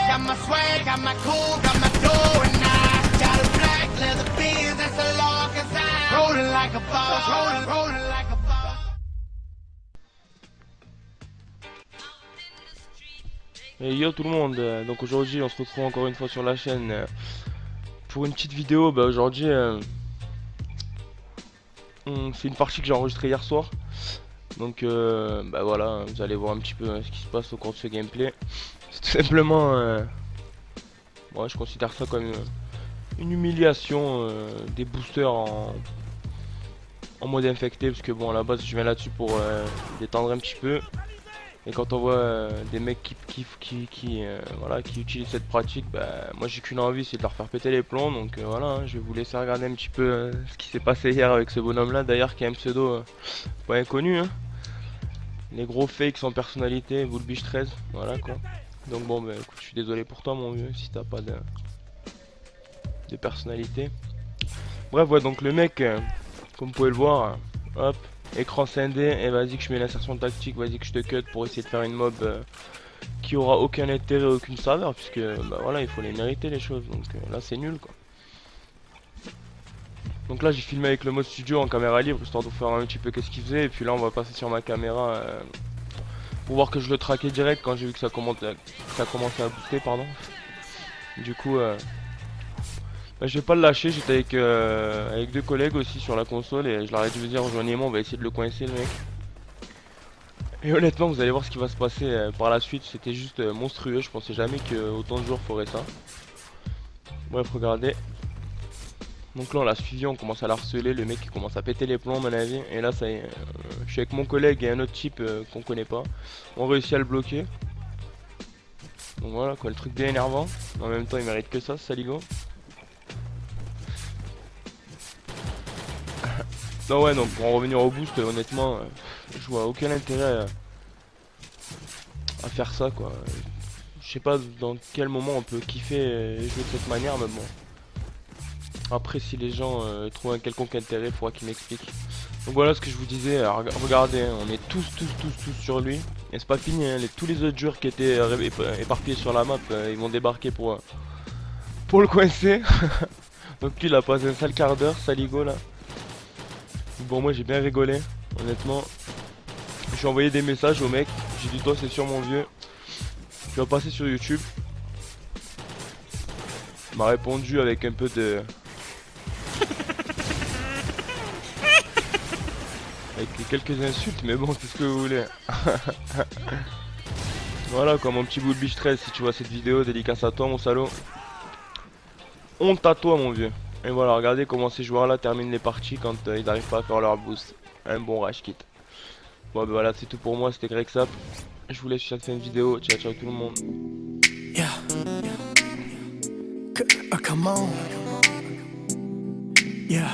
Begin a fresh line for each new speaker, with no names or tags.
got my swag, got my cool, got my dough, and I got a black leather Benz, that's a long design. Rolling like a boss, rolling like a boss.
Et yo tout le monde, donc aujourd'hui on se retrouve encore une fois sur la chaîne pour une petite vidéo. Aujourd'hui c'est une partie que j'ai enregistrée hier soir. Donc voilà, vous allez voir un petit peu ce qui se passe au cours de ce gameplay. C'est tout simplement, ouais, je considère ça comme une humiliation des boosters en mode infecté. Parce que bon, à la base je viens là-dessus pour détendre un petit peu. Et quand on voit des mecs voilà, qui utilisent cette pratique, moi j'ai qu'une envie, c'est de leur faire péter les plombs. Donc voilà, hein, je vais vous laisser regarder un petit peu ce qui s'est passé hier avec ce bonhomme là, d'ailleurs qui a un pseudo pas inconnu, hein. Les gros fakes sans personnalité, Bullbish 13, voilà quoi. Donc bon, écoute, je suis désolé pour toi mon vieux, si t'as pas de personnalité. Bref, ouais, donc le mec, comme vous pouvez le voir, hop, écran scindé, et vas-y que je mets l'insertion tactique, vas-y que je te cut pour essayer de faire une mob qui aura aucun intérêt, aucune saveur, puisque voilà, il faut les mériter les choses, donc là c'est nul quoi. Donc là j'ai filmé avec le mode studio en caméra libre, histoire de vous faire un petit peu qu'est-ce qu'il faisait, et puis là on va passer sur ma caméra pour voir que je le traquais direct quand j'ai vu que ça commençait à booster, pardon. Du coup je vais pas le lâcher, j'étais avec deux collègues aussi sur la console et je leur ai dit vas-y rejoignez-moi, on va essayer de le coincer le mec. Et honnêtement vous allez voir ce qui va se passer par la suite, c'était juste monstrueux, je pensais jamais que autant de joueurs feraient ça. Bref, regardez. Donc là on l'a suivi, on commence à l'harceler, le mec il commence à péter les plombs à mon avis. Et là ça y est, je suis avec mon collègue et un autre type qu'on connaît pas. On réussit à le bloquer. Donc voilà quoi, le truc bien énervant. En même temps il mérite que ça, ce saligo. Non ouais, donc pour en revenir au boost, honnêtement je vois aucun intérêt à faire ça quoi. Je sais pas dans quel moment on peut kiffer et jouer de cette manière, mais bon. Après si les gens trouvent un quelconque intérêt, il faudra qu'ils m'expliquent. Donc voilà ce que je vous disais, regardez, hein, on est tous sur lui. Et c'est pas fini, hein, tous les autres joueurs qui étaient éparpillés sur la map, ils vont débarquer pour le coincer. Donc lui il a passé un sale quart d'heure, saligo là. Bon moi j'ai bien rigolé, honnêtement. J'ai envoyé des messages au mec, j'ai dit toi c'est sûr mon vieux, tu vas passer sur YouTube. Il m'a répondu avec un peu de... avec quelques insultes, mais bon c'est ce que vous voulez. Voilà quoi mon petit Bullbish 13, si tu vois cette vidéo, dédicace à toi mon salaud. Honte à toi mon vieux. Et voilà, regardez comment ces joueurs là terminent les parties quand ils n'arrivent pas à faire leur boost. Un bon rage kit. Bon voilà, c'est tout pour moi, c'était Grexap. Je vous laisse sur cette fin de vidéo, ciao ciao tout le monde.
Yeah. Come on. Yeah.